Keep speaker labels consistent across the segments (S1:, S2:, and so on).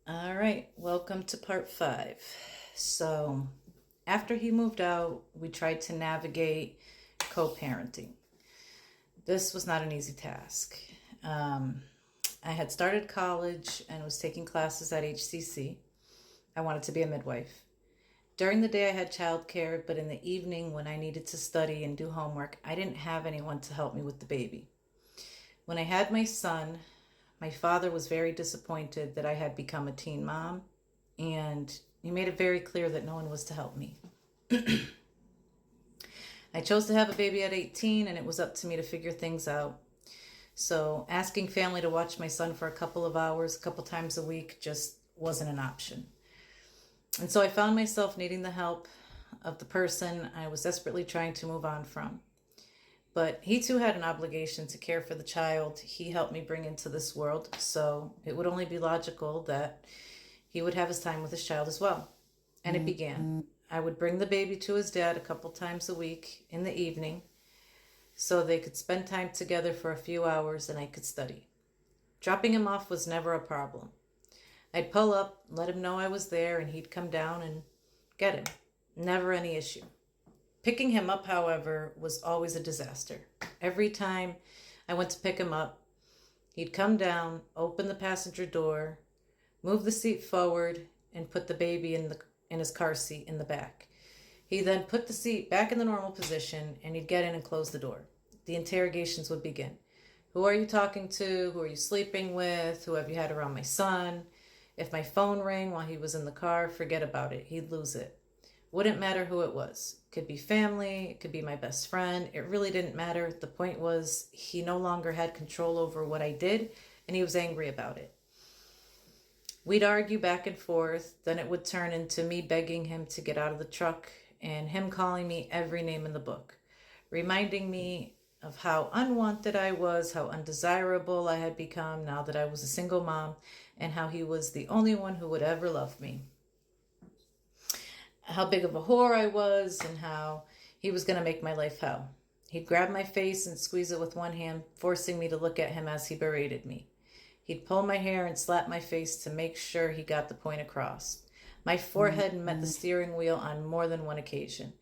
S1: All right, welcome to part 5. So, after he moved out, we tried to navigate co parenting. This was not an easy task. Um, I had started college and was taking classes at HCC. I wanted to be a midwife. During the day, I had childcare, but in the evening, when I needed to study and do homework, I didn't have anyone to help me with the baby. When I had my son, my father was very disappointed that I had become a teen mom, and he made it very clear that no one was to help me. I chose to have a baby at 18, and it was up to me to figure things out. So asking family to watch my son for a couple of hours, a couple times a week, just wasn't an option. And so I found myself needing the help of the person I was desperately trying to move on from. But he too had an obligation to care for the child he helped me bring into this world, so it would only be logical that he would have his time with his child as well. And it began. I would bring the baby to his dad a couple times a week in the evening so they could spend time together for a few hours and I could study. Dropping him off was never a problem. I'd pull up, let him know I was there, and he'd come down and get him. Never any issue. Picking him up, however, was always a disaster. Every time I went to pick him up, he'd come down, open the passenger door, move the seat forward, and put the baby in his car seat in the back. He then put the seat back in the normal position, and he'd get in and close the door. The interrogations would begin. Who are you talking to? Who are you sleeping with? Who have you had around my son? If my phone rang while he was in the car, forget about it. He'd lose it. Wouldn't matter who it was. Could be family, it could be my best friend. It really didn't matter. The point was he no longer had control over what I did, and he was angry about it. We'd argue back and forth, then it would turn into me begging him to get out of the truck and him calling me every name in the book, reminding me of how unwanted I was, how undesirable I had become now that I was a single mom, and how he was the only one who would ever love me. How big of a whore I was, and how he was going to make my life hell. He'd grab my face and squeeze it with one hand, forcing me to look at him as he berated me. He'd pull my hair and slap my face to make sure he got the point across. My forehead met the steering wheel on more than one occasion.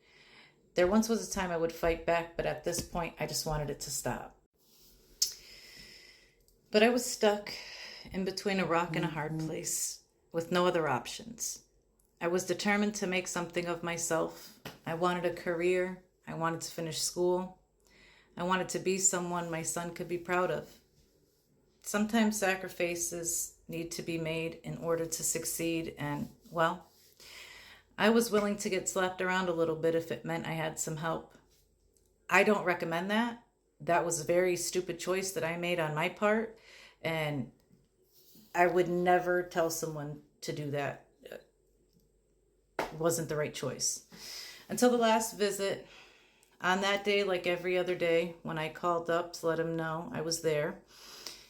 S1: There once was a time I would fight back, but at this point, I just wanted it to stop. But I was stuck in between a rock and a hard place, with no other options. I was determined to make something of myself. I wanted a career. I wanted to finish school. I wanted to be someone my son could be proud of. Sometimes sacrifices need to be made in order to succeed, and, well, I was willing to get slapped around a little bit if it meant I had some help. I don't recommend that. That was a very stupid choice that I made on my part, and I would never tell someone to do that. It wasn't the right choice. Until the last visit. On that day, like every other day, when I called up to let him know I was there,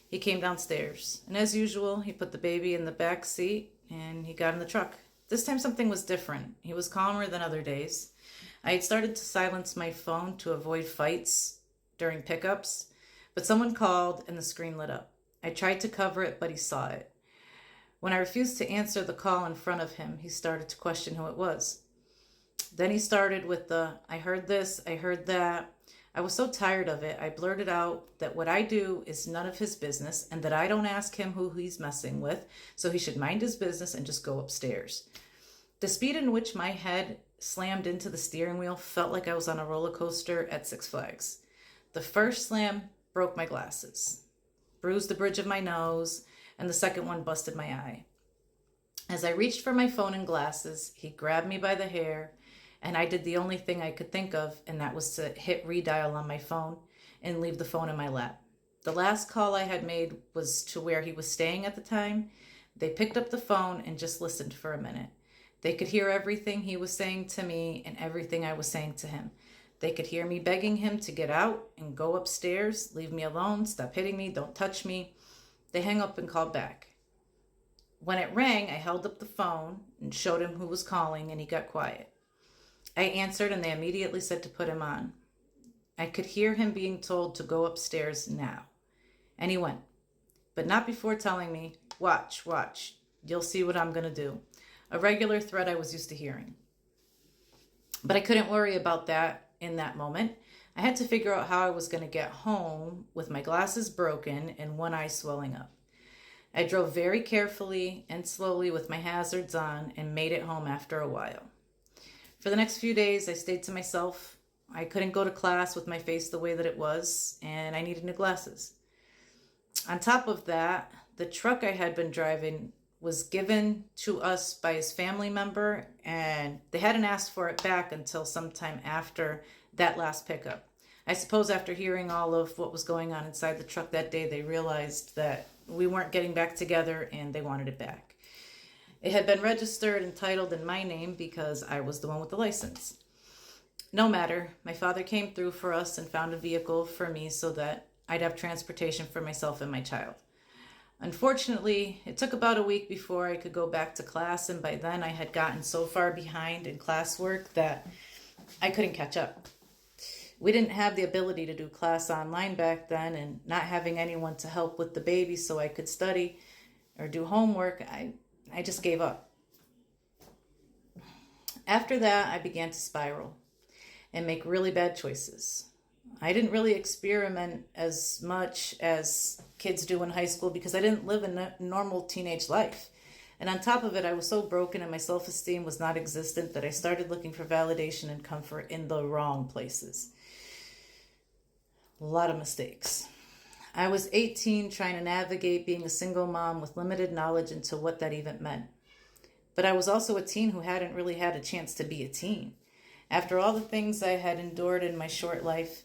S1: he came downstairs. And as usual, he put the baby in the back seat and he got in the truck. This time something was different. He was calmer than other days. I had started to silence my phone to avoid fights during pickups, but someone called and the screen lit up. I tried to cover it, but he saw it. When I refused to answer the call in front of him, he started to question who it was. Then he started with I heard this, I heard that. I was so tired of it, I blurted out that what I do is none of his business and that I don't ask him who he's messing with, so he should mind his business and just go upstairs. The speed in which my head slammed into the steering wheel felt like I was on a roller coaster at Six Flags. The first slam broke my glasses, bruised the bridge of my nose, and the second one busted my eye. As I reached for my phone and glasses, he grabbed me by the hair, and I did the only thing I could think of, and that was to hit redial on my phone and leave the phone in my lap. The last call I had made was to where he was staying at the time. They picked up the phone and just listened for a minute. They could hear everything he was saying to me and everything I was saying to him. They could hear me begging him to get out and go upstairs, leave me alone, stop hitting me, don't touch me. They hung up and called back. When it rang, I held up the phone and showed him who was calling, and he got quiet. I answered, and they immediately said to put him on. I could hear him being told to go upstairs now. And he went, but not before telling me, watch, You'll see what I'm going to do. A regular threat I was used to hearing. But I couldn't worry about that in that moment. I had to figure out how I was going to get home with my glasses broken and one eye swelling up. I drove very carefully and slowly with my hazards on and made it home after a while. For the next few days, I stayed to myself. I couldn't go to class with my face the way that it was, and I needed new glasses. On top of that, the truck I had been driving was given to us by his family member, and they hadn't asked for it back until sometime after that last pickup. I suppose after hearing all of what was going on inside the truck that day, they realized that we weren't getting back together and they wanted it back. It had been registered and titled in my name because I was the one with the license. No matter, my father came through for us and found a vehicle for me so that I'd have transportation for myself and my child. Unfortunately, it took about a week before I could go back to class, and by then I had gotten so far behind in classwork that I couldn't catch up. We didn't have the ability to do class online back then, and not having anyone to help with the baby so I could study or do homework, I just gave up. After that, I began to spiral and make really bad choices. I didn't really experiment as much as kids do in high school because I didn't live a normal teenage life. And on top of it, I was so broken and my self-esteem was not existent that I started looking for validation and comfort in the wrong places. A lot of mistakes. I was 18 trying to navigate being a single mom with limited knowledge into what that even meant. But I was also a teen who hadn't really had a chance to be a teen. After all the things I had endured in my short life,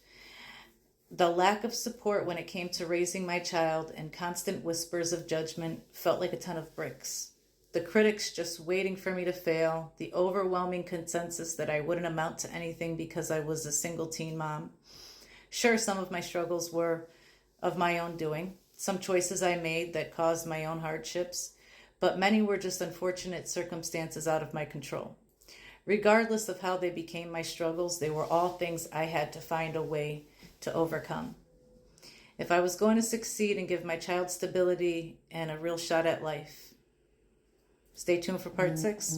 S1: the lack of support when it came to raising my child and constant whispers of judgment felt like a ton of bricks. The critics just waiting for me to fail, the overwhelming consensus that I wouldn't amount to anything because I was a single teen mom. Sure, some of my struggles were of my own doing, some choices I made that caused my own hardships, but many were just unfortunate circumstances out of my control. Regardless of how they became my struggles, they were all things I had to find a way to overcome. If I was going to succeed and give my child stability and a real shot at life. Stay tuned for part 6.